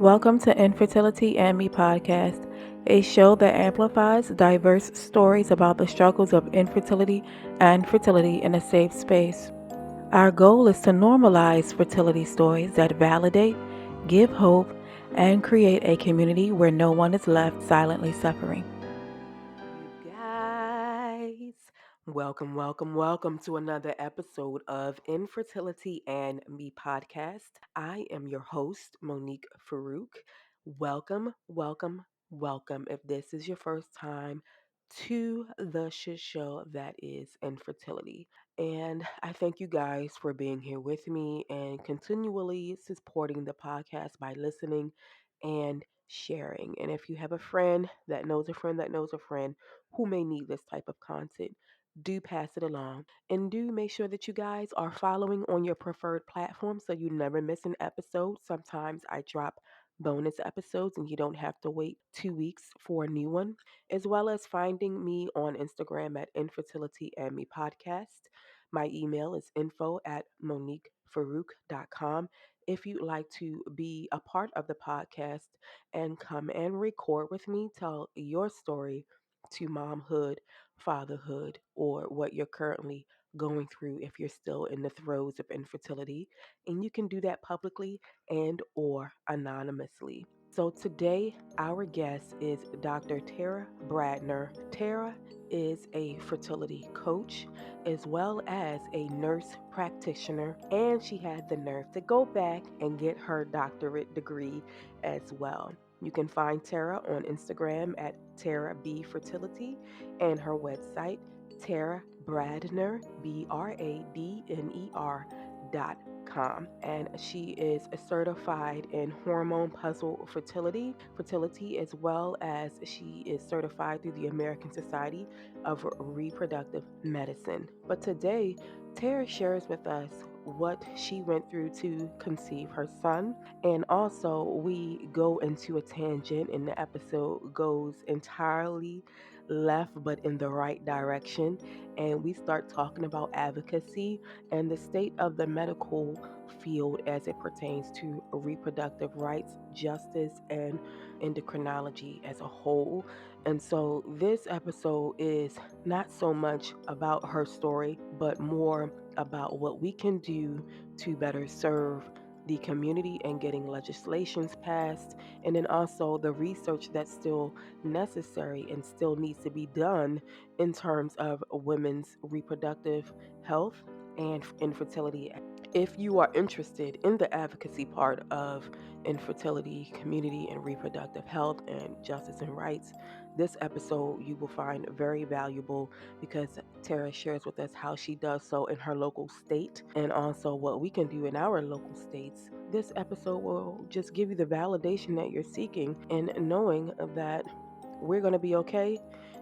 Welcome to Infertility and Me podcast, a show that amplifies diverse stories about the struggles of infertility and fertility in a safe space. Our goal is to normalize fertility stories that validate, give hope, and create a community where no one is left silently suffering. You guys, welcome to another episode of Infertility and Me podcast. I am your host, Monique Farouk. Welcome. If this is your first time to the shit show that is infertility. And I thank you guys for being here with me and continually supporting the podcast by listening and sharing. And if you have a friend that knows a friend that knows a friend who may need this type of content, do pass it along. And do make sure that you guys are following on your preferred platform so you never miss an episode. Sometimes I drop bonus episodes and you don't have to wait 2 weeks for a new one, as well as finding me on Instagram at Infertility and Me Podcast. My email is info at moniquefarouk.com. If you'd like to be a part of the podcast and come and record with me, tell your story to momhood, fatherhood, or what you're currently going through if you're still in the throes of infertility, and you can do that publicly and or anonymously. So today our guest is Dr. Tara Bradner. Tara is a fertility coach as well as a nurse practitioner, and she had the nerve to go back and get her doctorate degree as well. You can find Tara on Instagram at Tara B Fertility and her website Tara Bradner BRADNER.com, and she is certified in hormone puzzle fertility, as well as she is certified through the American Society of Reproductive Medicine. But today, Tara shares with us what she went through to conceive her son, and also we go into a tangent, and the episode goes entirely left but in the right direction, and we start talking about advocacy and the state of the medical field as it pertains to reproductive rights, justice, and endocrinology as a whole. And so this episode is not so much about her story, but more about what we can do to better serve the community and getting legislations passed, and then also the research that's still necessary and still needs to be done in terms of women's reproductive health and infertility. If you are interested in the advocacy part of infertility, community, and reproductive health and justice and rights, this episode you will find very valuable because Tara shares with us how she does so in her local state and also what we can do in our local states. This episode will just give you the validation that you're seeking and knowing that we're going to be okay.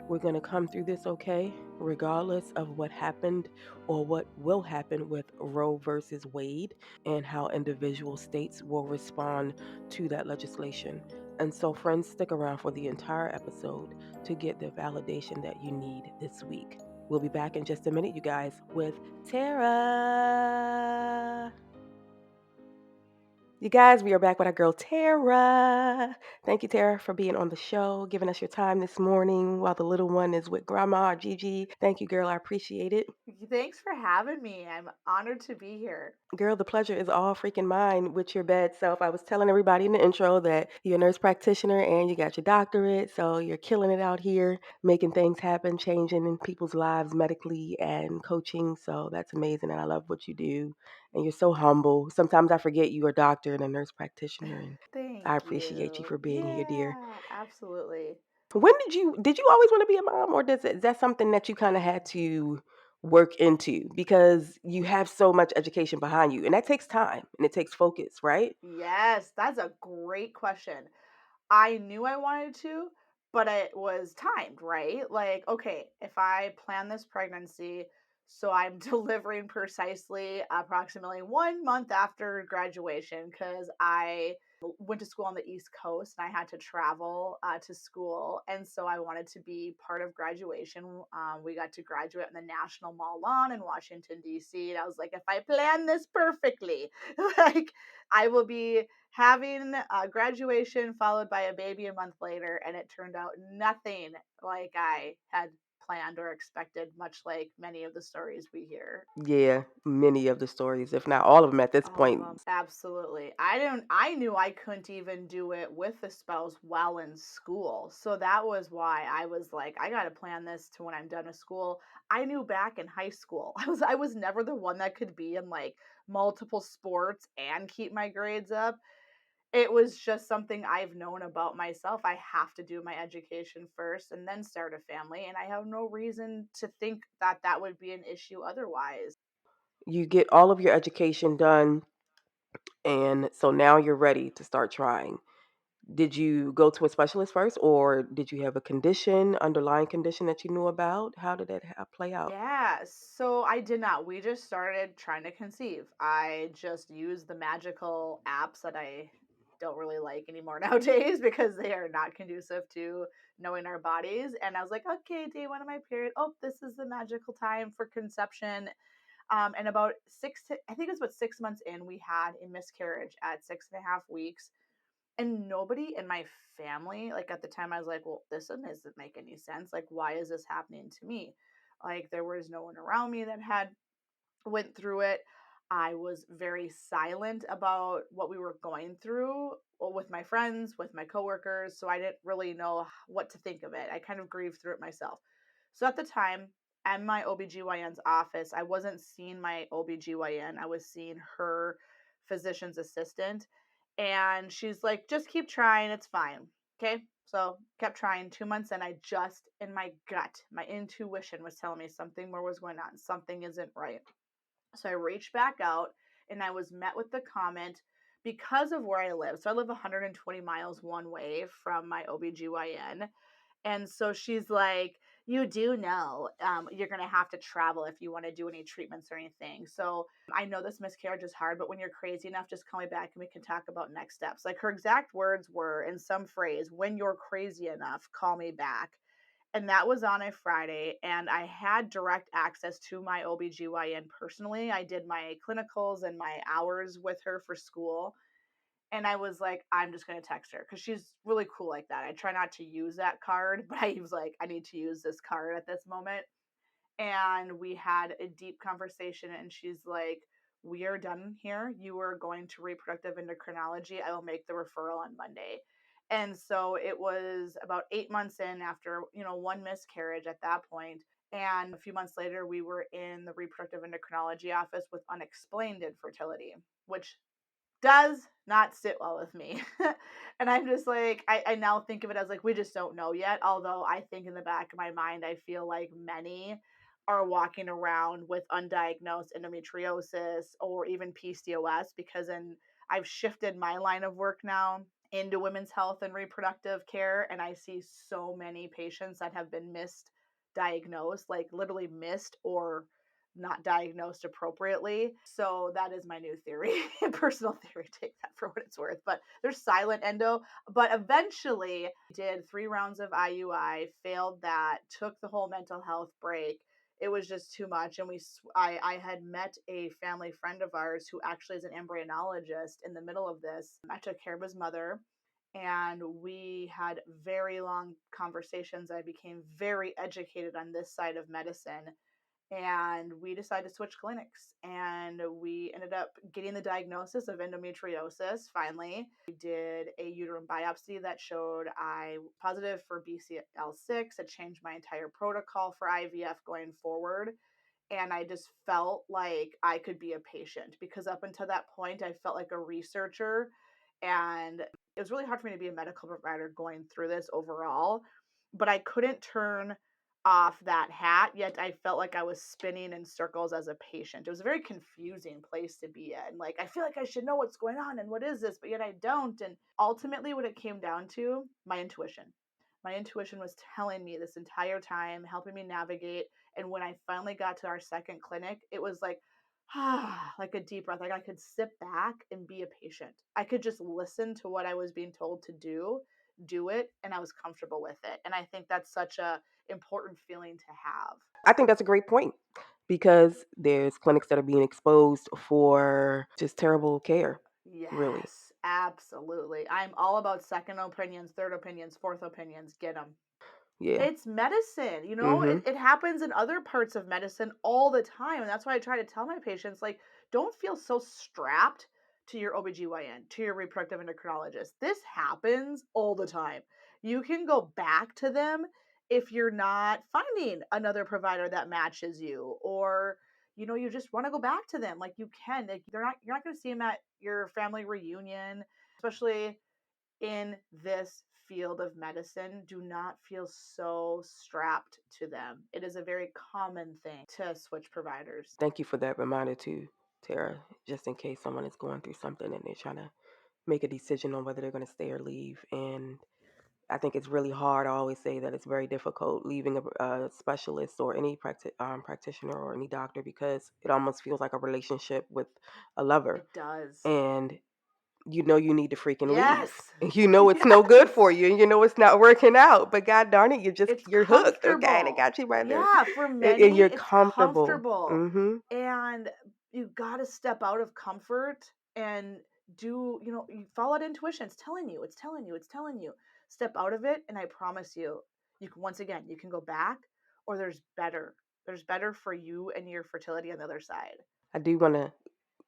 We're going to come through this okay, regardless of what happened or what will happen with Roe versus Wade and how individual states will respond to that legislation. And so, friends, stick around for the entire episode to get the validation that you need this week. We'll be back in just a minute, you guys, with Tara. You guys, we are back with our girl Tara. Thank you, Tara, for being on the show, giving us your time this morning while the little one is with Grandma or Gigi. Thank you, girl. I appreciate it. Thanks for having me. I'm honored to be here. Girl, the pleasure is all freaking mine with your bad self. I was telling everybody in the intro that you're a nurse practitioner and you got your doctorate, so you're killing it out here, making things happen, changing in people's lives medically and coaching. So that's amazing, and I love what you do. And you're so humble. Sometimes I forget you're a doctor and a nurse practitioner, and Thank I appreciate you you. for being here, dear. Yeah, absolutely. When did you always want to be a mom, or is that something that you kind of had to work into because you have so much education behind you, and that takes time and it takes focus, right? Yes, that's a great question. I knew I wanted to, but it was timed, right? Like, okay, if I plan this pregnancy, so I'm delivering precisely approximately 1 month after graduation, because I went to school on the East Coast and I had to travel to school. And so I wanted to be part of graduation. We got to graduate on the National Mall lawn in Washington, D.C. And I was like, if I plan this perfectly, like I will be having graduation followed by a baby a month later. And it turned out nothing like I had planned or expected, much like many of the stories we hear. Yeah, many of the stories, if not all of them at this All of point. them. Absolutely. I knew I couldn't even do it with the spouse while in school. So that was why I was like, I got to plan this to when I'm done with school. I knew back in high school. I was never the one that could be in like multiple sports and keep my grades up. It was just something I've known about myself. I have to do my education first and then start a family, and I have no reason to think that that would be an issue otherwise. You get all of your education done, and so now you're ready to start trying. Did you go to a specialist first, or did you have a condition, underlying condition that you knew about? How did that play out? Yeah, so I did not. We just started trying to conceive. I just used the magical apps that I don't really like anymore nowadays because they are not conducive to knowing our bodies. And I was like, okay, day one of my period. Oh, this is the magical time for conception. And about I think it was about 6 months in, we had a miscarriage at 6.5 weeks. And nobody in my family, like at the time, I was like, well, this doesn't make any sense. Like, why is this happening to me? Like, there was no one around me that had went through it. I was very silent about what we were going through with my friends, with my coworkers. So I didn't really know what to think of it. I kind of grieved through it myself. So at the time, at my OBGYN's office, I wasn't seeing my OBGYN. I was seeing her physician's assistant. And she's like, just keep trying. It's fine. Okay. So kept trying. 2 months in, I just, in my gut, my intuition was telling me something more was going on. Something isn't right. So I reached back out and I was met with the comment because of where I live. So I live 120 miles one way from my OBGYN. And so she's like, you do know you're going to have to travel if you want to do any treatments or anything. So I know this miscarriage is hard, but when you're crazy enough, just call me back and we can talk about next steps. Like her exact words were in some phrase, when you're crazy enough, call me back. And that was on a Friday, and I had direct access to my OBGYN personally. I did my clinicals and my hours with her for school. And I was like, I'm just going to text her because she's really cool like that. I try not to use that card, but I was like, I need to use this card at this moment. And we had a deep conversation, and she's like, we are done here. You are going to reproductive endocrinology. I will make the referral on Monday. And so it was about 8 months in after, one miscarriage at that point. And a few months later, we were in the reproductive endocrinology office with unexplained infertility, which does not sit well with me. And I'm just like, I now think of it as like, we just don't know yet. Although I think in the back of my mind, I feel like many are walking around with undiagnosed endometriosis or even PCOS because I've shifted my line of work now into women's health and reproductive care. And I see so many patients that have been misdiagnosed, like literally missed or not diagnosed appropriately. So that is my new theory, personal theory. Take that for what it's worth. But there's silent endo. But eventually, did 3 rounds of IUI, failed that, took the whole mental health break. It was just too much, and I had met a family friend of ours who actually is an embryologist in the middle of this. I took care of his mother, and we had very long conversations. I became very educated on this side of medicine, and we decided to switch clinics, and we ended up getting the diagnosis of endometriosis. Finally, we did a uterine biopsy that showed I positive for BCL6. It changed my entire protocol for IVF going forward, and I just felt like I could be a patient because up until that point I felt like a researcher, and it was really hard for me to be a medical provider going through this overall, but I couldn't turn off that hat, yet I felt like I was spinning in circles as a patient. It was a very confusing place to be in. Like, I feel like I should know what's going on and what is this, but yet I don't. And ultimately, what it came down to, my intuition. My intuition was telling me this entire time, helping me navigate. And when I finally got to our second clinic, it was like, like a deep breath. Like I could sit back and be a patient. I could just listen to what I was being told to do it, and I was comfortable with it. And I think that's such a important feeling to have. I think that's a great point because there's clinics that are being exposed for just terrible care, really. Yes, absolutely. I'm all about second opinions, third opinions, fourth opinions. Get them. Yeah. It's medicine, you know? Mm-hmm. It happens in other parts of medicine all the time. And that's why I try to tell my patients, like, don't feel so strapped to your OBGYN, to your reproductive endocrinologist. This happens all the time. You can go back to them if you're not finding another provider that matches you, or you just want to go back to them. Like you can. Like you're not going to see them at your family reunion, especially in this field of medicine. Do not feel so strapped to them. It is a very common thing to switch providers. Thank you for that reminder too, Tara, just in case someone is going through something and they're trying to make a decision on whether they're going to stay or leave. And I think it's really hard. I always say that it's very difficult leaving a specialist or any practitioner or any doctor because it almost feels like a relationship with a lover. It does. And you know you need to freaking leave. Yes. You know it's no good Yes. for you, and you know it's not working out. But God darn it, It's you're hooked. Okay, they comfortable. got you right there, Yeah, for and many, you're it's comfortable. comfortable. Mm-hmm. And you got to step out of comfort and you follow that intuition. It's telling you, it's telling you, it's telling you. Step out of it, and I promise you, you can, once again, you can go back, or there's better. There's better for you and your fertility on the other side. I do want to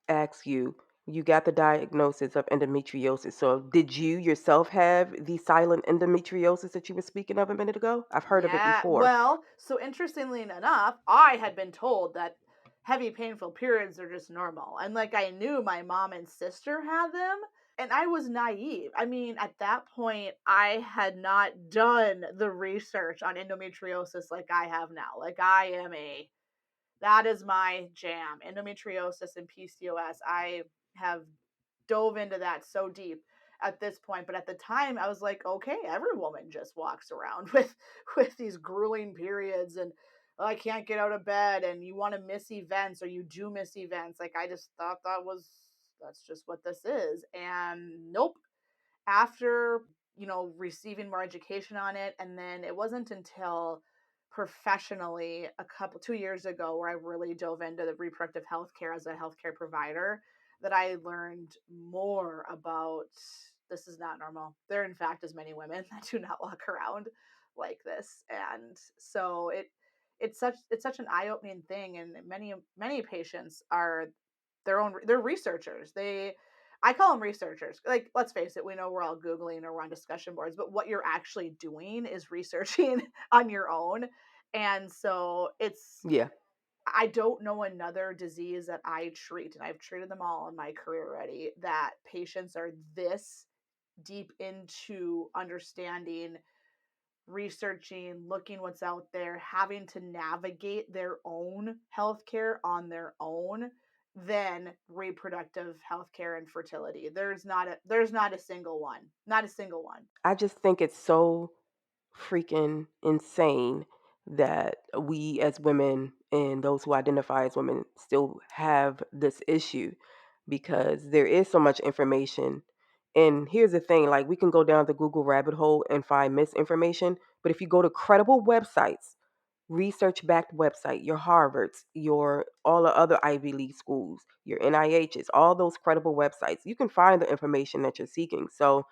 ask you. You got the diagnosis of endometriosis. So, did you yourself have the silent endometriosis that you were speaking of a minute ago? I've heard of it Yeah. before. Well, so interestingly enough, I had been told that heavy painful periods are just normal. And like I knew my mom and sister had them, and I was naive. I mean, at that point, I had not done the research on endometriosis like I have now. Like that is my jam. Endometriosis and PCOS. I have dove into that so deep at this point, but at the time I was like, okay, every woman just walks around with these grueling periods, and oh, I can't get out of bed, and you want to miss events, or you do miss events. Like I just thought that's just what this is. And nope. After receiving more education on it, and then it wasn't until professionally 2 years ago where I really dove into the reproductive healthcare as a healthcare provider, that I learned more about this is not normal. There in fact is many women that do not walk around like this. And so it's such an eye-opening thing, and many patients are they're researchers. I call them researchers. Like, let's face it, we know we're all Googling or we're on discussion boards, but what you're actually doing is researching on your own. And so Yeah, I don't know another disease that I treat, and I've treated them all in my career already, that patients are this deep into understanding, researching, looking what's out there, having to navigate their own healthcare on their own, than reproductive healthcare and fertility. There's not a single one. Not a single one. I just think it's so freaking insane that we as women and those who identify as women still have this issue because there is so much information. And here's the thing, like we can go down the Google rabbit hole and find misinformation, but if you go to credible websites, research backed website, your Harvards, your all the other Ivy League schools, your NIHs, all those credible websites, you can find the information that you're seeking. So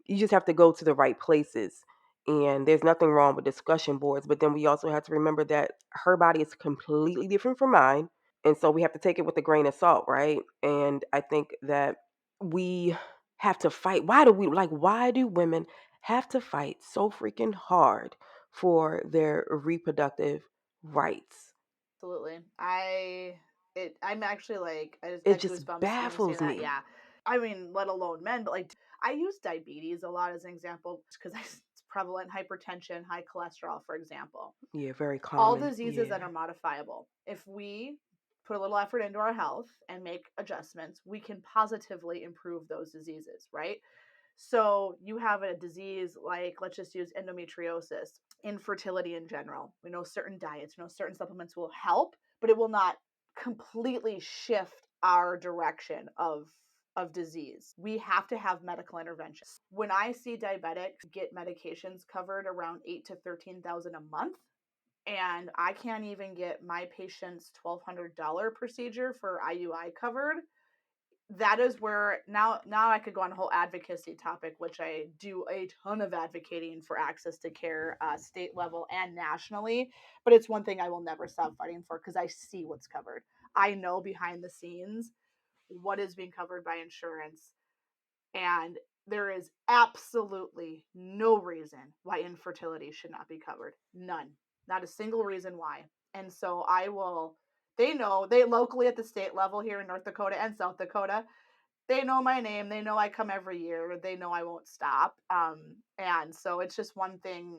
you just have to go to the right places. And there's nothing wrong with discussion boards, but then we also have to remember that her body is completely different from mine. And so we have to take it with a grain of salt, right? And I think that we have to fight. Why do women have to fight so freaking hard for their reproductive rights? Absolutely. I'm actually like I just It got just goosebumps even saying baffles that. me. Yeah. I mean, let alone men, but like I use diabetes a lot as an example because it's prevalent hypertension, high cholesterol, for example. Yeah, very All common. diseases Yeah. that are modifiable. If we put a little effort into our health and make adjustments, we can positively improve those diseases, right? So you have a disease like, let's just use infertility in general. We know certain diets, we know certain supplements will help, but it will not completely shift our direction of disease. We have to have medical intervention. When I see diabetics get medications covered around 8 to 13,000 a month, and I can't even get my patient's $1,200 procedure for IUI covered, that is where now I could go on a whole advocacy topic, which I do a ton of advocating for access to care, state level and nationally. But it's one thing I will never stop fighting for because I see what's covered. I know behind the scenes what is being covered by insurance, and there is absolutely no reason why infertility should not be covered. None. Not a single reason why. And so I will, they know, they locally at the state level here in North Dakota and South Dakota, they know my name. They know I come every year. They know I won't stop. And so it's just one thing.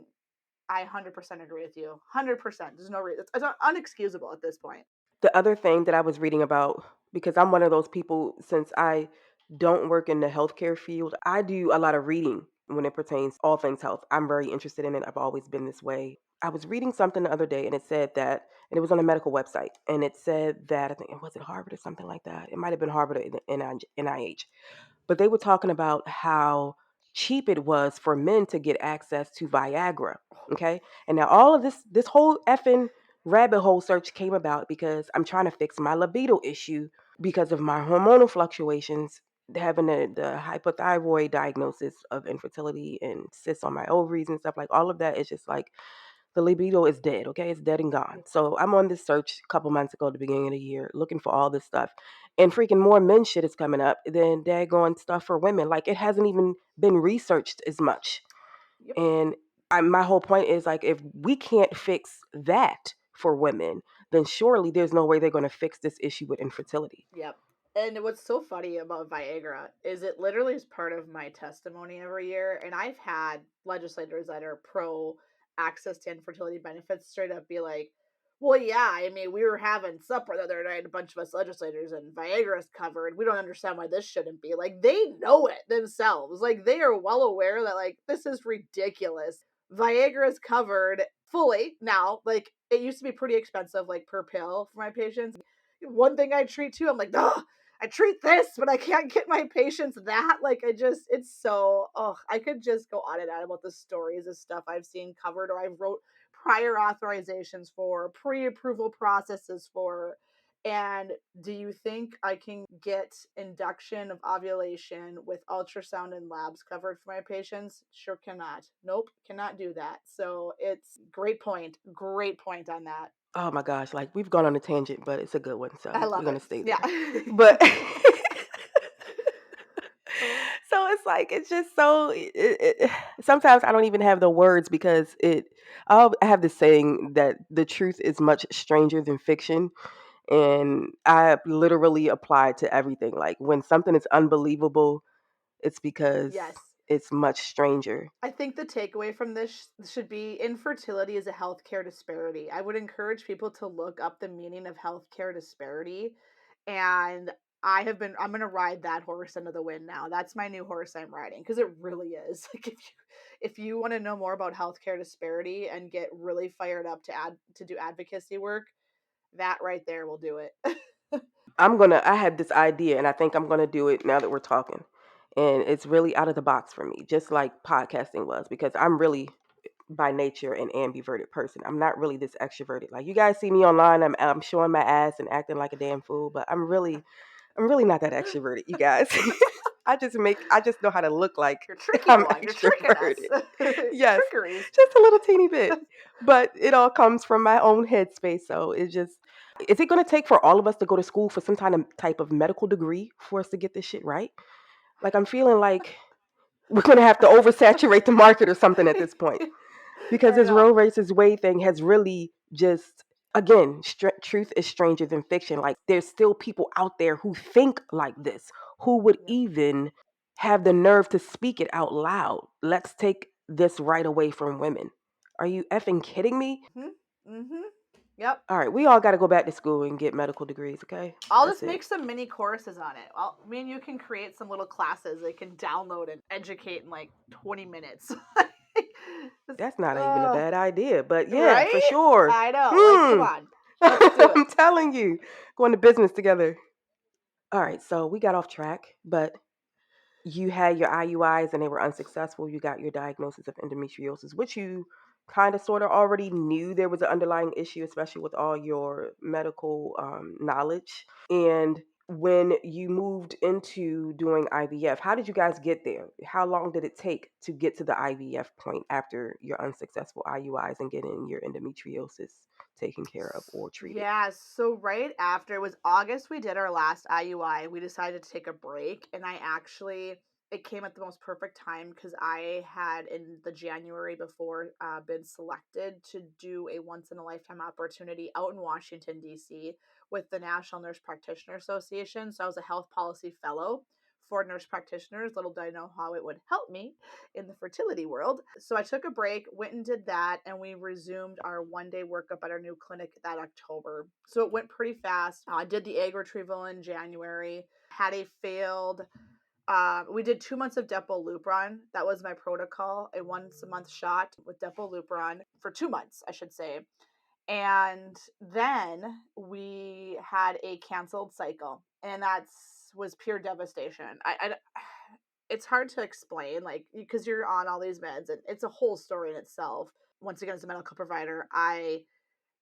I 100% agree with you. 100%. There's no reason. It's unexcusable at this point. The other thing that I was reading about, because I'm one of those people, since I don't work in the healthcare field, I do a lot of reading when it pertains all things health. I'm very interested in it. I've always been this way. I was reading something the other day and it said that, and it was on a medical website, and it said that, I think it was it Harvard or something like that. It might have been Harvard or NIH, but they were talking about how cheap it was for men to get access to Viagra. Okay. And now all of this whole effing rabbit hole search came about because I'm trying to fix my libido issue because of my hormonal fluctuations, having the hypothyroid diagnosis of infertility and cysts on my ovaries and stuff. Like all of that is just like the libido is dead. Okay, it's dead and gone. So I'm on this search a couple months ago at the beginning of the year looking for all this stuff, and freaking more men shit is coming up than daggone stuff for women. Like it hasn't even been researched as much. Yep. And my whole point is like, if we can't fix that for women, then surely there's no way they're going to fix this issue with infertility. Yep. And what's so funny about Viagra is it literally is part of my testimony every year. And I've had legislators that are pro access to infertility benefits straight up be like, well, yeah, I mean, we were having supper the other night, a bunch of us legislators, and Viagra's covered. We don't understand why this shouldn't be. Like, they know it themselves. Like, they are well aware that, like, this is ridiculous. Viagra's covered fully now. Like, it used to be pretty expensive, like, per pill for my patients. One thing I treat too, I'm like, oh, I treat this, but I can't get my patients that. Like, it's so, oh, I could just go on and on about the stories of stuff I've seen covered or I wrote prior authorizations for, pre approval processes for. And do you think I can get induction of ovulation with ultrasound and labs covered for my patients? Sure cannot. Nope, cannot do that. So it's great point. Great point on that. Oh my gosh, like we've gone on a tangent, but it's a good one, I so we're love gonna it. stay Yeah. there. But Oh, so it's like it's just so. Sometimes I don't even have the words because it. I have this saying that the truth is much stranger than fiction, and I literally apply to everything. Like when something is unbelievable, it's because yes. it's much stranger. I think the takeaway from this should be infertility is a healthcare disparity. I would encourage people to look up the meaning of healthcare disparity. And I'm going to ride that horse into the wind now. That's my new horse I'm riding because it really is. Like if you want to know more about healthcare disparity and get really fired up to do advocacy work, that right there will do it. I had this idea and I think I'm gonna do it now that we're talking. And it's really out of the box for me, just like podcasting was, because I'm really by nature an ambiverted person. I'm not really this extroverted. Like you guys see me online, I'm showing my ass and acting like a damn fool, but I'm really not that extroverted, you guys. I just know how to look like You're tricky I'm one. You're tricking us. extroverted. Yes, Trickeries. just a little teeny bit. But it all comes from my own headspace. So it's just, is it going to take for all of us to go to school for some kind of type of medical degree for us to get this shit right? Like I'm feeling like we're going to have to oversaturate the market or something at this point, because I this know. Roe versus Wade thing has really just, again, truth is stranger than fiction. Like there's still people out there who think like this, who would Yep. even have the nerve to speak it out loud. Let's take this right away from women. Are you effing kidding me? Mm-hmm. Yep. All right, we all got to go back to school and get medical degrees, okay? I'll That's just it. make some mini courses on it. Me and you can create some little classes they can download and educate in like 20 minutes. That's not even a Oh, bad idea, but yeah, for right? sure. I know. Like, come Hmm. on. Let's do it. I'm telling you, going to business together. All right, so we got off track, but you had your IUIs and they were unsuccessful. You got your diagnosis of endometriosis, which you kind of sort of already knew there was an underlying issue, especially with all your medical knowledge. And when you moved into doing IVF, how did you guys get there? How long did it take to get to the IVF point after your unsuccessful IUIs and getting your endometriosis taken care of or treated? Yeah, so right after it was August, we did our last IUI. We decided to take a break, and it came at the most perfect time because I had in the January before been selected to do a once in a lifetime opportunity out in Washington, D.C. with the National Nurse Practitioner Association. So I was a health policy fellow for nurse practitioners. Little did I know how it would help me in the fertility world. So I took a break, went and did that, and we resumed our 1 day workup at our new clinic that October. So it went pretty fast. I did the egg retrieval in January, had a failed. We did 2 months of Depo-Lupron. That was my protocol, a once a month shot with Depo-Lupron for 2 months, I should say. And then we had a canceled cycle, and was pure devastation. It's hard to explain, like, because you're on all these meds, and it's a whole story in itself. Once again, as a medical provider,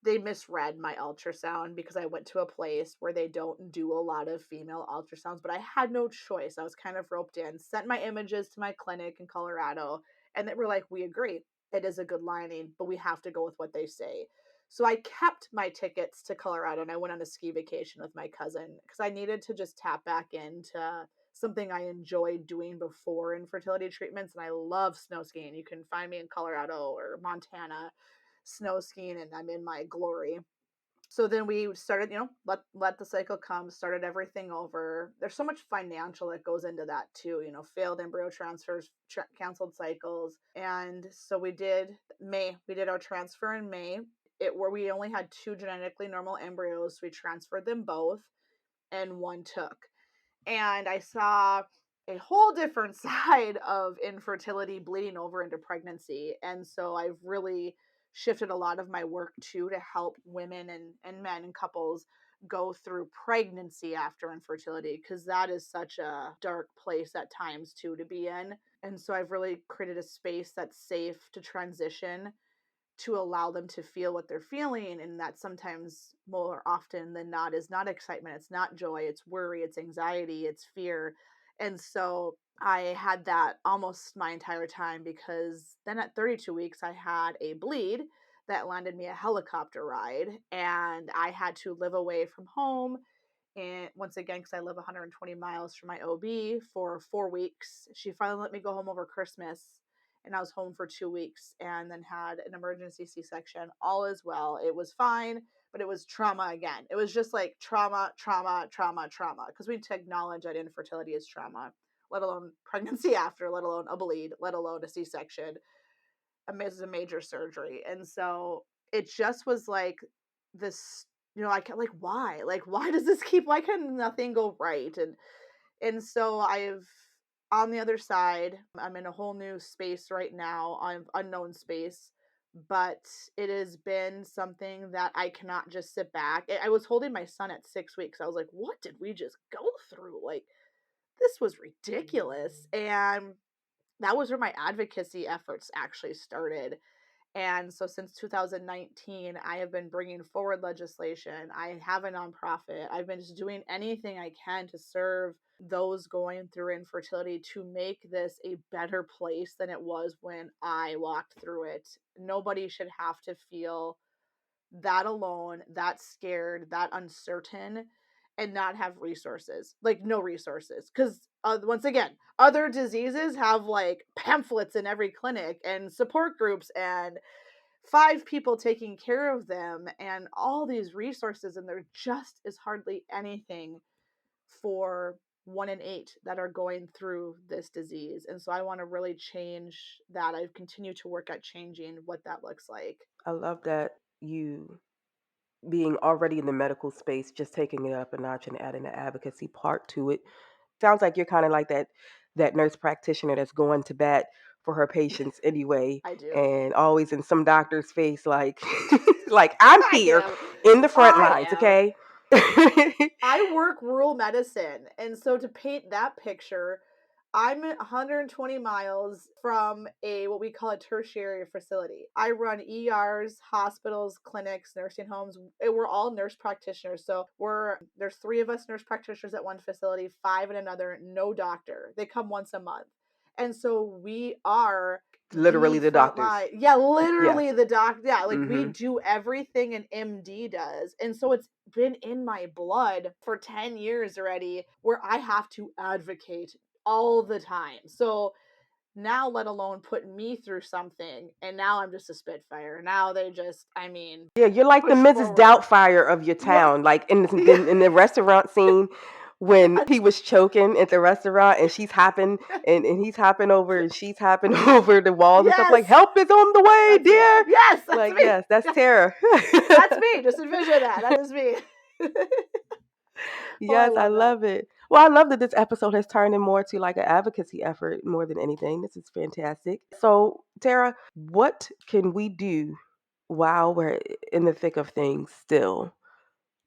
they misread my ultrasound because I went to a place where they don't do a lot of female ultrasounds, but I had no choice. I was kind of roped in, sent my images to my clinic in Colorado, and they were like, we agree. It is a good lining, but we have to go with what they say. So I kept my tickets to Colorado and I went on a ski vacation with my cousin because I needed to just tap back into something I enjoyed doing before infertility treatments. And I love snow skiing. You can find me in Colorado or Montana snow skiing, and I'm in my glory. So then we started, let the cycle come, started everything over. There's so much financial that goes into that too, failed embryo transfers, canceled cycles. And so we did our transfer in May. Where we only had two genetically normal embryos, we transferred them both and one took. And I saw a whole different side of infertility bleeding over into pregnancy. And so I've really shifted a lot of my work too to help women and men and couples go through pregnancy after infertility, because that is such a dark place at times too to be in. And so I've really created a space that's safe to transition, to allow them to feel what they're feeling, and that sometimes more often than not is not excitement, it's not joy, it's worry, it's anxiety, it's fear. And so I had that almost my entire time, because then at 32 weeks I had a bleed that landed me a helicopter ride, and I had to live away from home. And once again, because I live 120 miles from my OB, for 4 weeks. She finally let me go home over Christmas, and I was home for 2 weeks and then had an emergency C-section. All is well. It was fine, but it was trauma again. It was just like trauma, trauma, trauma, trauma. Because we need to acknowledge that infertility is trauma, let alone pregnancy after, let alone a bleed, let alone a C-section. A major surgery. And so it just was like this, like, why does this keep, why can nothing go right? And so I've, on the other side, I'm in a whole new space right now. I'm unknown space, but it has been something that I cannot just sit back. I was holding my son at 6 weeks. I was like, what did we just go through? Like, this was ridiculous. And that was where my advocacy efforts actually started. And so since 2019, I have been bringing forward legislation. I have a nonprofit. I've been just doing anything I can to serve those going through infertility, to make this a better place than it was when I walked through it. Nobody should have to feel that alone, that scared, that uncertain, and not have resources. Like, no resources. Because once again, other diseases have like pamphlets in every clinic and support groups and 5 people taking care of them and all these resources, and there just is hardly anything for 1 in 8 that are going through this disease. And so I want to really change that. I continue to work at changing what that looks like. I love that you being already in the medical space, just taking it up a notch and adding the advocacy part to it. Sounds like you're kind of like that. that nurse practitioner that's going to bat for her patients anyway, I do. and always in some doctor's face like like I'm I here am. in the front I lines, am. okay? I work rural medicine, and so to paint that picture, I'm 120 miles from a what we call a tertiary facility. I run ERs, hospitals, clinics, nursing homes. We're all nurse practitioners. So there's 3 of us nurse practitioners at one facility, 5 in another, no doctor. They come once a month. And so we are Literally the the front doctors. line. Yeah, Yes. literally the doc. Yeah, like we Mm-hmm. do everything an MD does. And so it's been in my blood for 10 years already where I have to advocate all the time. So now, let alone put me through something, and now I'm just a spitfire. Now they just, I mean, Yeah, you're like the push Mrs. forward. Doubtfire of your Right. town. Like in Yeah. in the restaurant scene when Yes. he was choking at the restaurant and she's hopping and he's hopping over and she's hopping over the walls and stuff like Yes. help is on the way, That's me. dear. Yes, that's Like, me. yes, that's Yes, Tara. that's me. Just envision that. That is me. Oh, I Yes, I love that. love it. Well, I love that this episode has turned in more to like an advocacy effort more than anything. This is fantastic. So, Tara, what can we do while we're in the thick of things still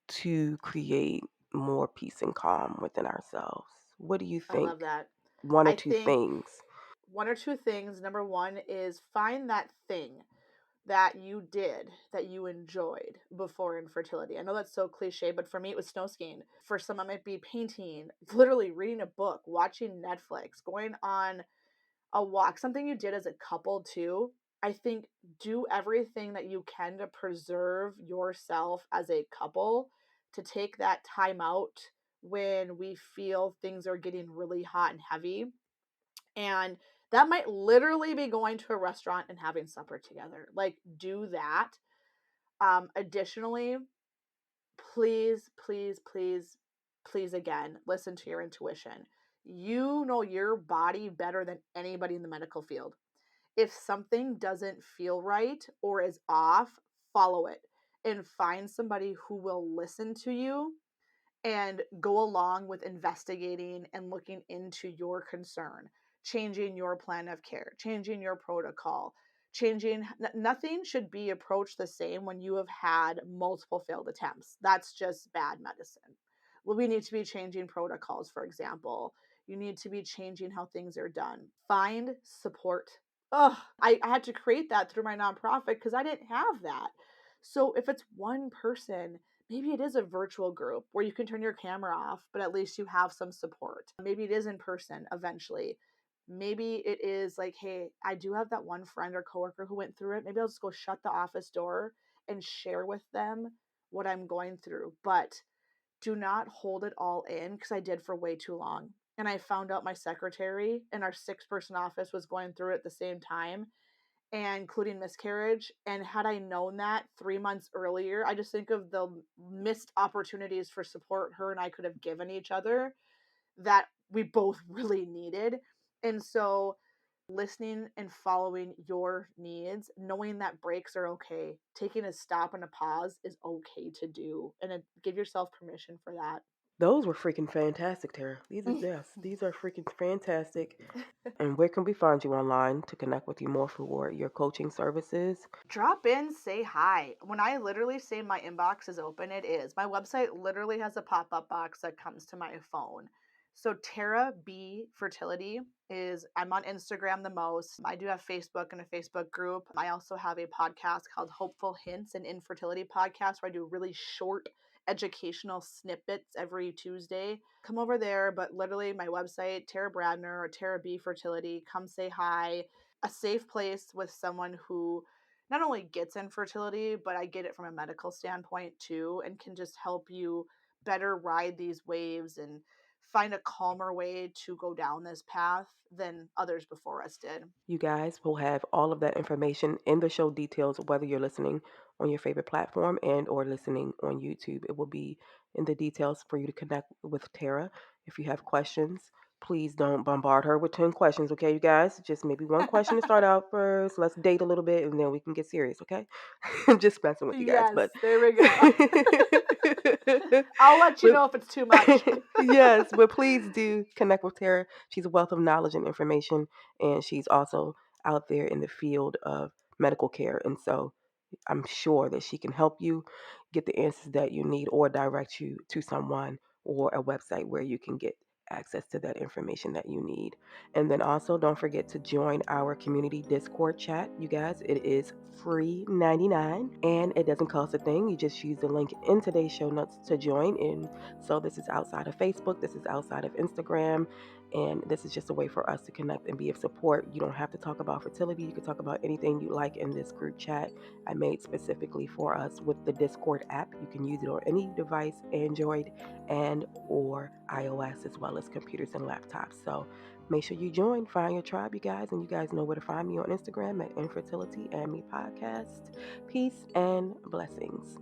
to create more peace and calm within ourselves? What do you I think? love that. One or I two think things. one or two things. Number one is find that thing that you did that you enjoyed before infertility. I know that's so cliche, but for me it was snow skiing. For some it might be painting, literally reading a book, watching Netflix, going on a walk, something you did as a couple too. I think do everything that you can to preserve yourself as a couple, to take that time out when we feel things are getting really hot and heavy. And that might literally be going to a restaurant and having supper together. Like, do that. Additionally, please, please, please, please, again, listen to your intuition. You know your body better than anybody in the medical field. If something doesn't feel right or is off, follow it and find somebody who will listen to you and go along with investigating and looking into your concern, changing your plan of care, changing your protocol, changing. Nothing should be approached the same when you have had multiple failed attempts. That's just bad medicine. Well, we need to be changing protocols, for example. You need to be changing how things are done. Find support. Oh, I had to create that through my nonprofit because I didn't have that. So if it's one person, maybe it is a virtual group where you can turn your camera off, but at least you have some support. Maybe it is in person eventually. Maybe it is like, hey, I do have that one friend or coworker who went through it. Maybe I'll just go shut the office door and share with them what I'm going through. But do not hold it all in because I did for way too long. And I found out my secretary in our 6-person office was going through it at the same time, and including miscarriage. And had I known that 3 months earlier, I just think of the missed opportunities for support her and I could have given each other that we both really needed. And so, listening and following your needs, knowing that breaks are okay, taking a stop and a pause is okay to do, and give yourself permission for that. Those were freaking fantastic, Tara. These are freaking fantastic. And where can we find you online to connect with you more for your coaching services? Drop in, say hi. When I literally say my inbox is open, it is. My website literally has a pop up box that comes to my phone. So Tara B Fertility is, I'm on Instagram the most. I do have Facebook and a Facebook group. I also have a podcast called Hopeful Hints, an infertility podcast where I do really short educational snippets every Tuesday. Come over there, but literally my website, Tara Bradner or Tara B Fertility, come say hi. A safe place with someone who not only gets infertility, but I get it from a medical standpoint too, and can just help you better ride these waves and find a calmer way to go down this path than others before us did. You guys will have all of that information in the show details, whether you're listening on your favorite platform and or listening on YouTube. It will be in the details for you to connect with Tara if you have questions. Please don't bombard her with 10 questions, okay, you guys? Just maybe one question to start out first. Let's date a little bit and then we can get serious, okay? I'm just messing with you guys, Yes, but there we go. I'll let you but know if it's too much. yes, but please do connect with Tara. She's a wealth of knowledge and information, and she's also out there in the field of medical care. And so I'm sure that she can help you get the answers that you need or direct you to someone or a website where you can get access to that information that you need. And then also don't forget to join our community Discord chat. You guys, it is free 99 and it doesn't cost a thing. You just use the link in today's show notes to join in. So this is outside of Facebook, this is outside of Instagram, and this is just a way for us to connect and be of support. You don't have to talk about fertility. You can talk about anything you like in this group chat I made specifically for us with the Discord app. You can use it on any device, Android and or iOS, as well as computers and laptops. So make sure you join, find your tribe, you guys, and you guys know where to find me on Instagram at Infertility and Me Podcast. Peace and blessings.